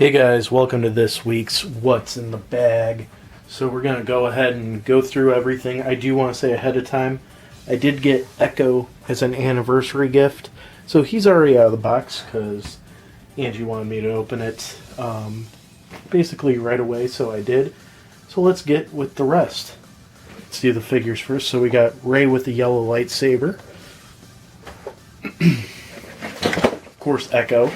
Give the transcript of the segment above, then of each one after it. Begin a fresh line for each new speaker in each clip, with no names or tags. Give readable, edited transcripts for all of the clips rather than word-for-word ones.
Hey guys, welcome to this week's What's in the Bag. So we're going to go ahead and go through everything. I do want to say ahead of time, I did get Echo as an anniversary gift. So he's already out of the box because Angie wanted me to open it basically right away, so I did. So let's get with the rest. Let's do the figures first. So we got Ray with the yellow lightsaber. Of course, Echo.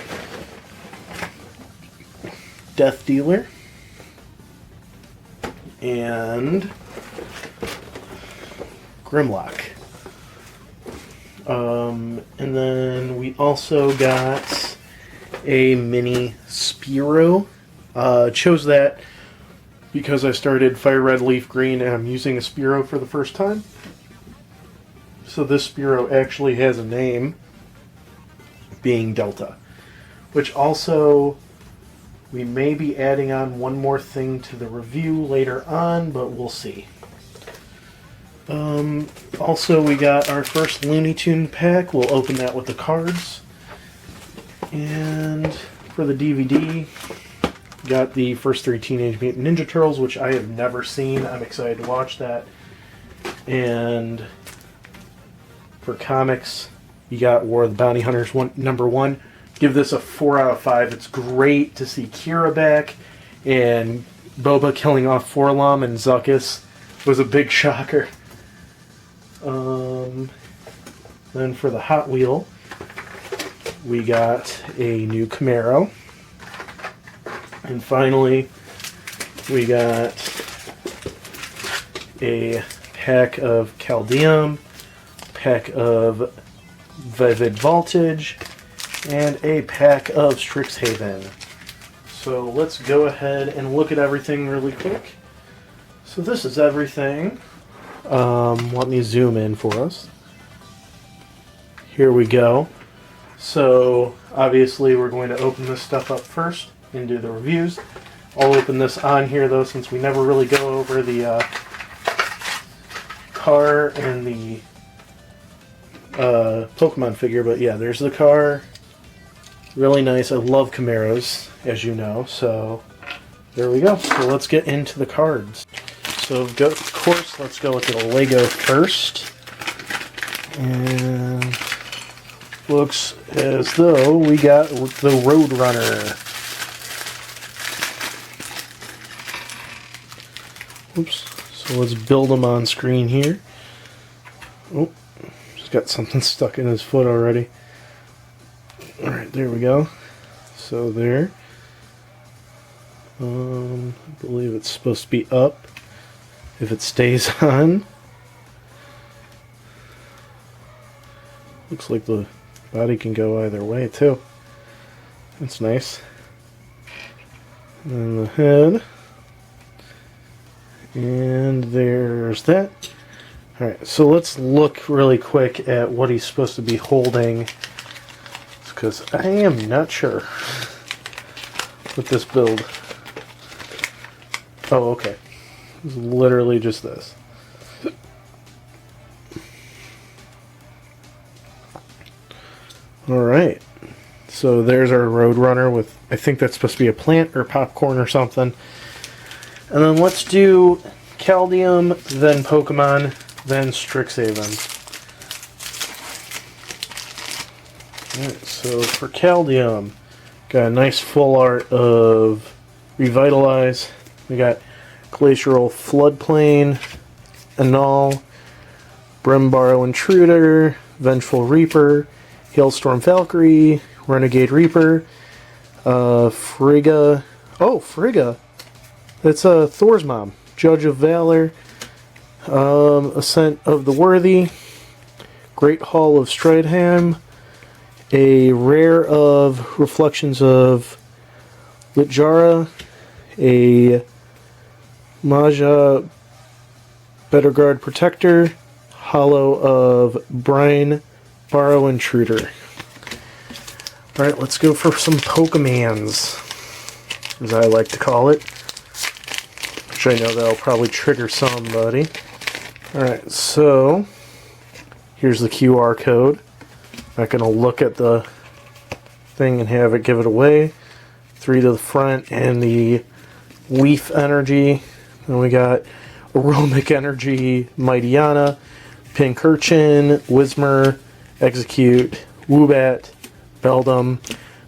Death Dealer. And Grimlock. And then we also got a mini Spiro. Chose that because I started Fire Red Leaf Green and I'm using a Spiro for the first time. So this Spiro actually has a name, being Delta. Which also, we may be adding on one more thing to the review later on, but we'll see. Also, we got our first Looney Tune pack. We'll open that with the cards. And for the DVD, got the first 3 Teenage Mutant Ninja Turtles, which I have never seen. I'm excited to watch that. And for comics, you got War of the Bounty Hunters #1. Give this a 4 out of 5. It's great to see Kira back, and Boba killing off Forlom and Zuckuss was a big shocker. Then for the Hot Wheel, we got a new Camaro. And finally, we got a pack of Caldeum, pack of Vivid Voltage, and a pack of Strixhaven. So let's go ahead and look at everything really quick. So this is everything. Let me zoom in for us. Here we go. So obviously we're going to open this stuff up first and do the reviews. I'll open this on here though, since we never really go over the car and the Pokemon figure. But yeah, there's the car. Really nice. I love Camaros, as you know. So there we go. So let's get into the cards. So of course, let's go with the Lego first. And looks as though we got the Roadrunner. Oops. So let's build him on screen here. Oh, just got something stuck in his foot already. Alright, there we go. So there. I believe it's supposed to be up if it stays on. Looks like the body can go either way too. That's nice. And then the head. And there's that. Alright, so let's look really quick at what he's supposed to be holding, because I am not sure with this build. Oh, okay. It's literally just this. Alright. So there's our Roadrunner with, I think that's supposed to be a plant or popcorn or something. And then let's do Caldeum, then Pokemon, then Strixhaven. Alright, so for Caldeum, got a nice full art of Revitalize. We got Glacial Floodplain, Annul, Brimbarrow Intruder, Vengeful Reaper, Hailstorm Valkyrie, Renegade Reaper, Frigga. Oh, Frigga! That's Thor's mom. Judge of Valor, Ascent of the Worthy, Great Hall of Stridham, a rare of Reflections of Litjara, a Maja Betterguard Protector, Hollow of Brine Barrow Intruder. Alright, let's go for some Pokemans, as I like to call it. Which I know that'll probably trigger somebody. Alright, so here's the QR code. Not going to look at the thing and have it give it away. 3 to the front, and the Leaf Energy. Then we got Aromic Energy, Mightyana, Pincurchin, Whismer, Execute, Woobat, Beldum,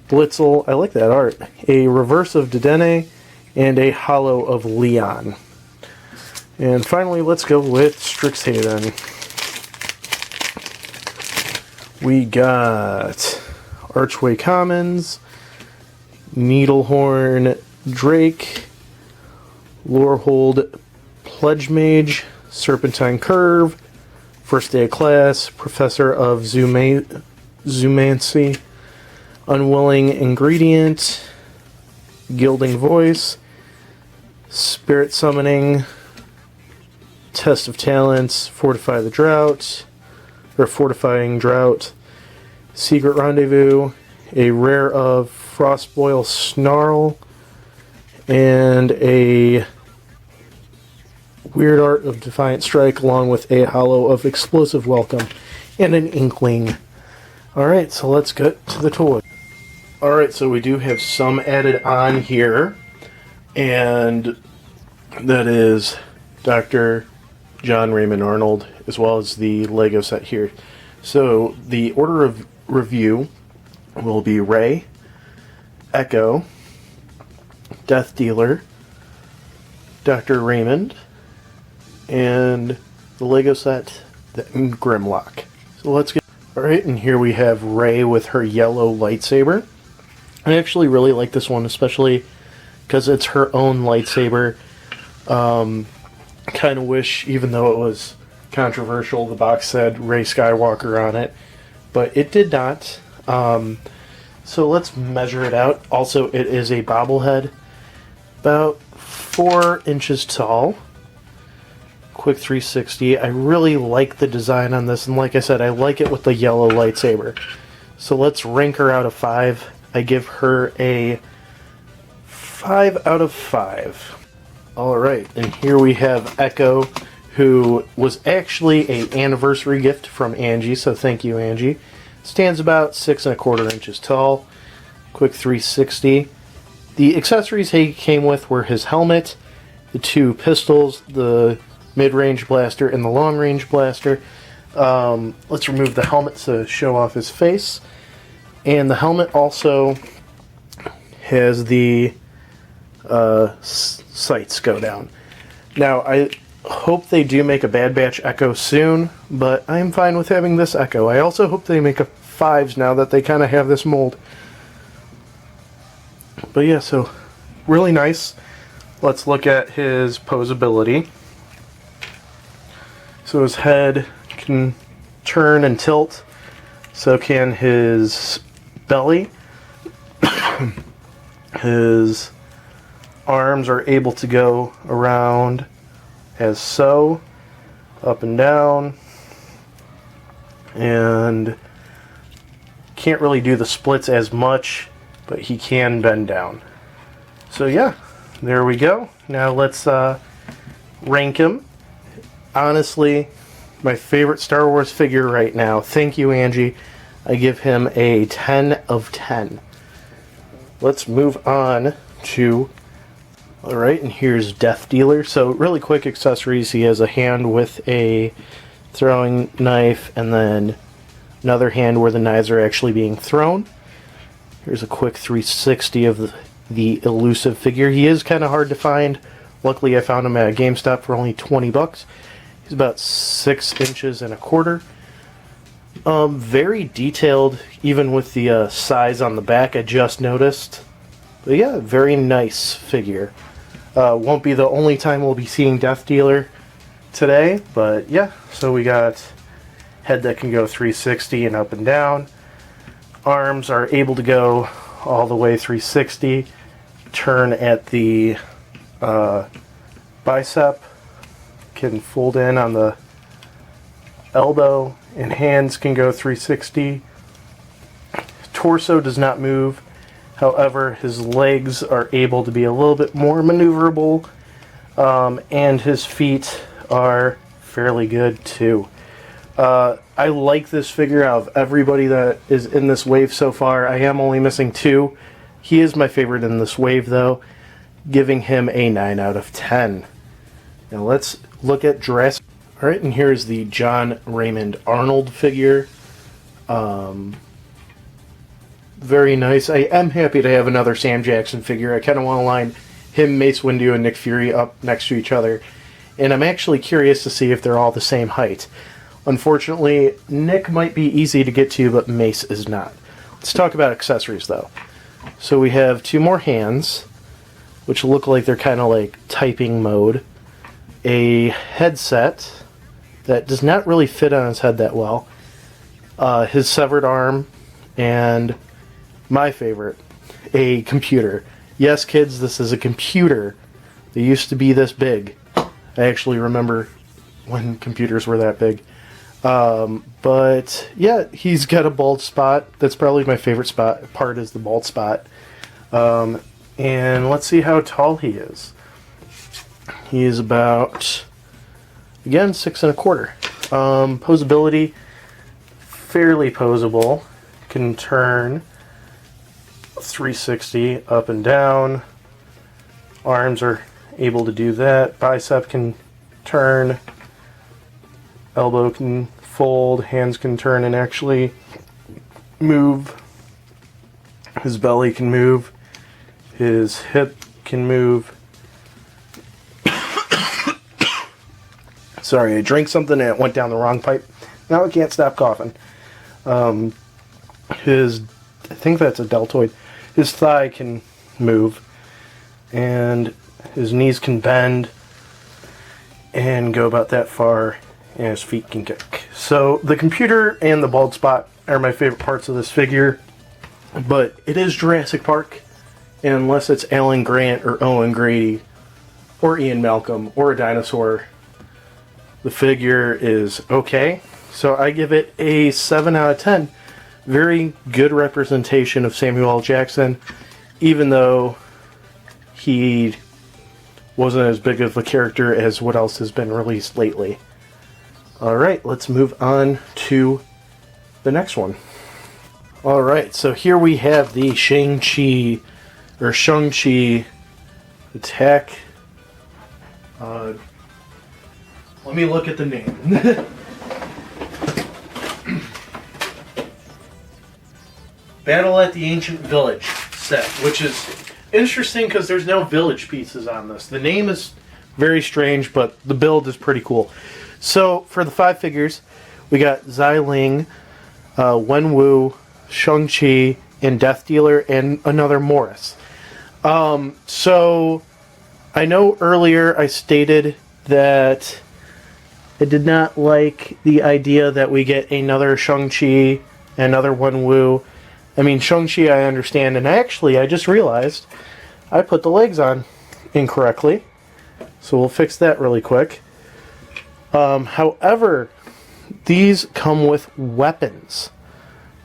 Blitzel. I like that art. A Reverse of Dedenne, and a Hollow of Leon. And finally, let's go with Strixhaven. We got Archway Commons, Needlehorn Drake, Lorehold Pledge Mage, Serpentine Curve, First Day of Class, Professor of Zoomancy, Unwilling Ingredient, Gilding Voice, Spirit Summoning, Test of Talents, Fortify the Drought, or Fortifying Drought, Secret Rendezvous, a rare of Frostboil Snarl, and a Weird Art of Defiant Strike, along with a Hollow of Explosive Welcome, and an Inkling. Alright, so let's get to the toy. Alright, so we do have some added on here, and that is Dr. John Raymond Arnold, as well as the Lego set here. So the order of review will be Ray, Echo, Death Dealer, Dr. Raymond, and the Lego set, the Grimlock. So let's get... Alright, and here we have Ray with her yellow lightsaber. I actually really like this one, especially because it's her own lightsaber. Kind of wish, even though it was controversial, the box said Rey Skywalker on it, but it did not. So let's measure it out. Also, it is a bobblehead, about 4 inches tall. Quick 360. I really like the design on this, and like I said, I like it with the yellow lightsaber. So let's rank her out of 5. I give her a 5 out of 5. Alright, and here we have Echo, who was actually an anniversary gift from Angie, so thank you, Angie. Stands about 6 1/4 inches tall. Quick 360. The accessories he came with were his helmet, the 2 pistols, the mid-range blaster, and the long-range blaster. Let's remove the helmet to show off his face. And the helmet also has the sights go down. Now, I hope they do make a Bad Batch Echo soon, but I'm fine with having this Echo. I also hope they make a 5s now that they kind of have this mold. But yeah, so really nice. Let's look at his posability. So his head can turn and tilt. So can his belly. His arms are able to go around as so, up and down, and can't really do the splits as much, but he can bend down. So yeah, there we go. Now let's rank him. Honestly, my favorite Star Wars figure right now. Thank you, Angie. I give him a 10 of 10. Let's move on to... Alright, and here's Death Dealer. So really quick accessories. He has a hand with a throwing knife, and then another hand where the knives are actually being thrown. Here's a quick 360 of the elusive figure. He is kind of hard to find. Luckily I found him at a GameStop for only 20 bucks. He's about 6 inches and a quarter. Very detailed, even with the size on the back, I just noticed. But yeah, very nice figure. Won't be the only time we'll be seeing Death Dealer today, but yeah, so we got head that can go 360 and up and down. Arms are able to go all the way 360, turn at the bicep, can fold in on the elbow, and hands can go 360. Torso does not move. However, his legs are able to be a little bit more maneuverable, and his feet are fairly good too. I like this figure out of everybody that is in this wave so far. I am only missing 2, He is my favorite in this wave, though, giving him a 9 out of 10. Now let's look at Jurassic. Alright, and here's the John Raymond Arnold figure. Very nice. I am happy to have another Sam Jackson figure. I kind of want to line him, Mace Windu, and Nick Fury up next to each other. And I'm actually curious to see if they're all the same height. Unfortunately, Nick might be easy to get to, but Mace is not. Let's talk about accessories, though. So we have 2 more hands, which look like they're kind of like typing mode. A headset that does not really fit on his head that well. His severed arm, and my favorite, a computer. Yes, kids, this is a computer. They used to be this big. I actually remember when computers were that big. But yeah, he's got a bald spot. That's probably my favorite part is the bald spot. And let's see how tall he is. He is about, again, 6 1/4. Posability, fairly posable. Can turn 360 up and down. Arms are able to do that. Bicep can turn. Elbow can fold. Hands can turn and actually move. His belly can move. His hip can move. Sorry, I drank something and it went down the wrong pipe. Now I can't stop coughing. I think that's a deltoid. His thigh can move. And his knees can bend and go about that far. And his feet can kick. So the computer and the bald spot are my favorite parts of this figure. But it is Jurassic Park. And unless it's Alan Grant or Owen Grady or Ian Malcolm or a dinosaur, the figure is okay. So I give it a 7 out of 10. Very good representation of Samuel L. Jackson, even though he wasn't as big of a character as what else has been released lately. Alright, let's move on to the next one. Alright, so here we have the Shang-Chi Attack. Let me look at the name. Battle at the Ancient Village set, which is interesting because there's no village pieces on this. The name is very strange, but the build is pretty cool. So, for the 5 figures, we got Xiling, Wenwu, Shang-Chi, and Death Dealer, and another Morris. So, I know earlier I stated that I did not like the idea that we get another Shang-Chi, another Wenwu. I mean, Shang-Chi I understand, and I just realized I put the legs on incorrectly. So we'll fix that really quick. However, these come with weapons.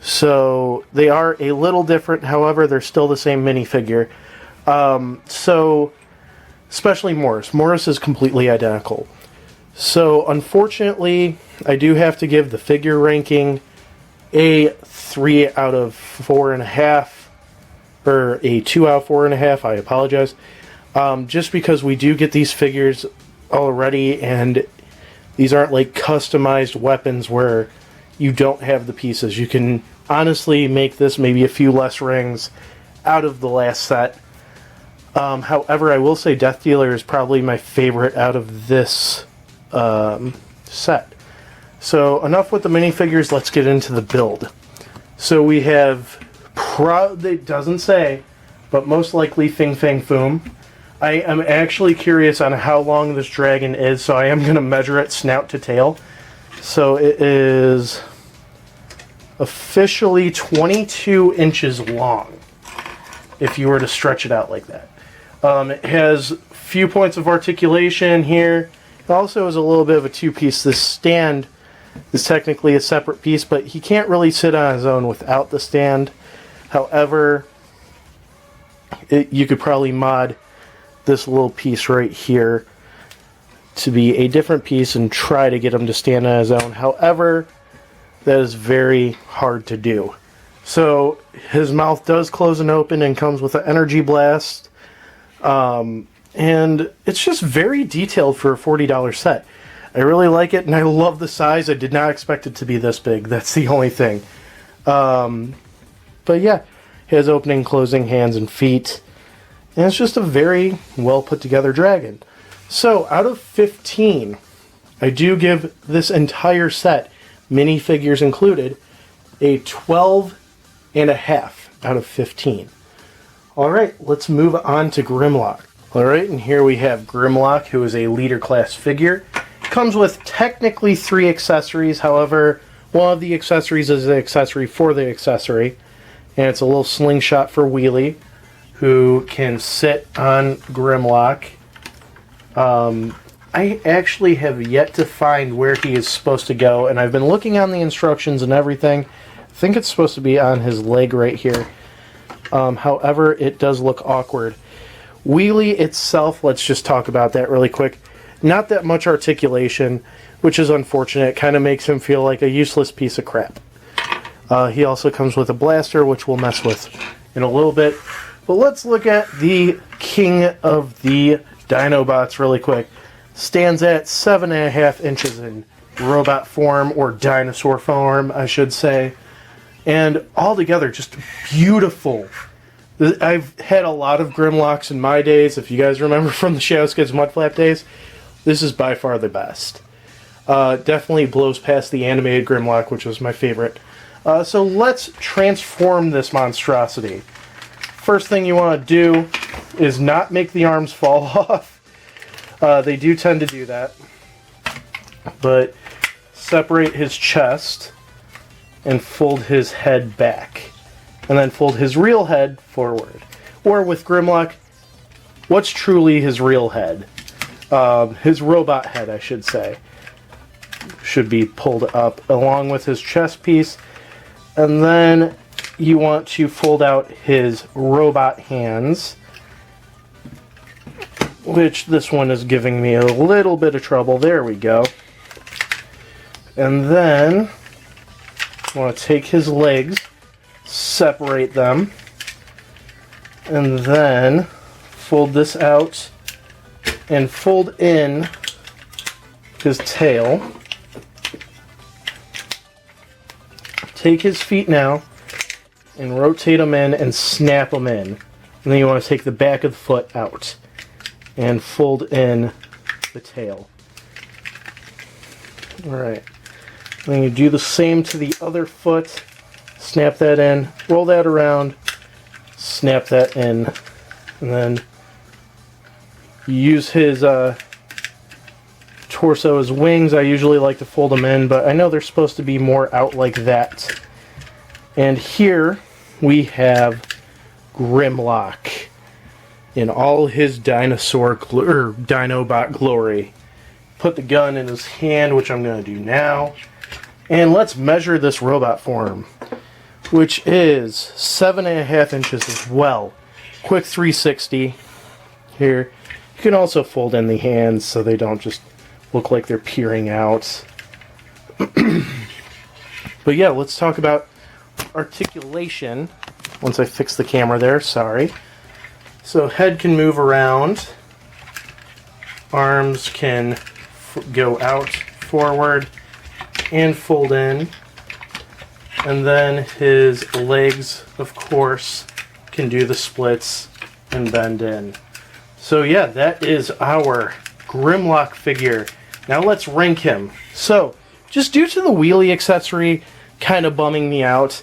So they are a little different, however, they're still the same minifigure. So, especially Morris. Morris is completely identical. So, unfortunately, I do have to give the figure ranking a 3 out of 4.5, or a 2 out of 4.5, I apologize. Just because we do get these figures already, and these aren't like customized weapons where you don't have the pieces. You can honestly make this maybe a few less rings out of the last set. However, I will say Death Dealer is probably my favorite out of this set. So enough with the minifigures, let's get into the build. So we have, it doesn't say, but most likely Fing Fang Foom. I am actually curious on how long this dragon is, so I am going to measure it snout to tail. So it is officially 22 inches long, if you were to stretch it out like that. It has a few points of articulation here. It also is a little bit of a two-piece. This stand is technically a separate piece, but he can't really sit on his own without the stand. However, you could probably mod this little piece right here to be a different piece and try to get him to stand on his own. However, that is very hard to do. So his mouth does close and open and comes with an energy blast. And it's just very detailed for a $40 set. I really like it, and I love the size. I did not expect it to be this big. That's the only thing. But yeah, he has opening, closing hands and feet. And it's just a very well put together dragon. So out of 15, I do give this entire set, minifigures included, a 12.5 out of 15. Alright, let's move on to Grimlock. Alright, and here we have Grimlock, who is a leader class figure. Comes with technically 3 accessories, however, one of the accessories is an accessory for the accessory. And it's a little slingshot for Wheelie, who can sit on Grimlock. I actually have yet to find where he is supposed to go, and I've been looking on the instructions and everything. I think it's supposed to be on his leg right here. However, it does look awkward. Wheelie itself, let's just talk about that really quick. Not that much articulation, which is unfortunate. It kind of makes him feel like a useless piece of crap. He also comes with a blaster, which we'll mess with in a little bit. But let's look at the king of the Dinobots really quick. Stands at 7.5 inches in robot form, or dinosaur form, I should say. And altogether, just beautiful. I've had a lot of Grimlocks in my days. If you guys remember from the Shadow Skids Mudflap days, this is by far the best. Definitely blows past the animated Grimlock, which was my favorite. So let's transform this monstrosity. First thing you want to do is not make the arms fall off. They do tend to do that. But separate his chest and fold his head back. And then fold his real head forward. Or with Grimlock, what's truly his real head? His robot head, I should say, should be pulled up along with his chest piece. And then you want to fold out his robot hands, which this one is giving me a little bit of trouble. There we go. And then you want to take his legs, separate them, and then fold this out and fold in his tail. Take his feet now and rotate them in and snap them in. And then you want to take the back of the foot out and fold in the tail. Alright. Then you do the same to the other foot. Snap that in, roll that around, snap that in, and then use his torso as wings. I usually like to fold them in, but I know they're supposed to be more out like that. And here we have Grimlock in all his Dinobot glory. Put the gun in his hand, which I'm going to do now. And let's measure this robot form, which is 7.5 inches as well. Quick 360 here. You can also fold in the hands so they don't just look like they're peering out. But yeah, let's talk about articulation. Once I fix the camera there, sorry. So head can move around. Arms can go out, forward, and fold in. And then his legs, of course, can do the splits and bend in. So yeah, that is our Grimlock figure. Now let's rank him. So, just due to the wheelie accessory kind of bumming me out,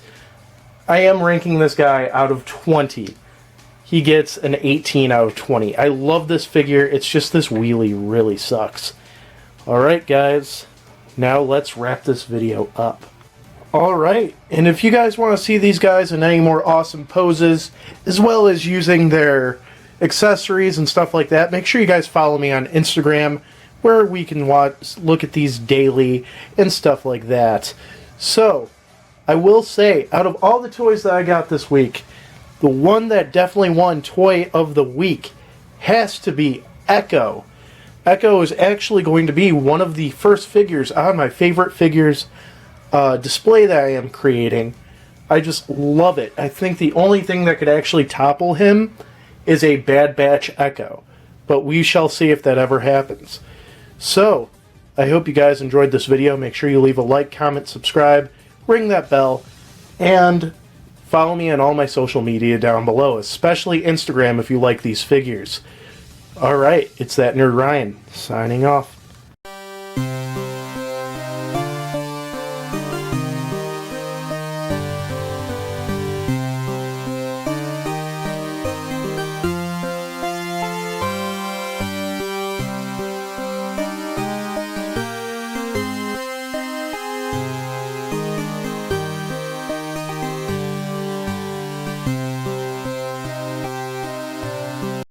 I am ranking this guy out of 20. He gets an 18 out of 20. I love this figure, it's just this wheelie really sucks. Alright guys, now let's wrap this video up. Alright, and if you guys want to see these guys in any more awesome poses, as well as using their accessories and stuff like that, make sure you guys follow me on Instagram, where we can look at these daily and stuff like that. So, I will say, out of all the toys that I got this week, the one that definitely won Toy of the Week has to be Echo. Echo is actually going to be one of the first figures on my favorite figures display that I am creating. I just love it. I think the only thing that could actually topple him is a Bad Batch Echo. But we shall see if that ever happens. So, I hope you guys enjoyed this video. Make sure you leave a like, comment, subscribe, ring that bell, and follow me on all my social media down below, especially Instagram if you like these figures. Alright, it's that nerd Ryan, signing off.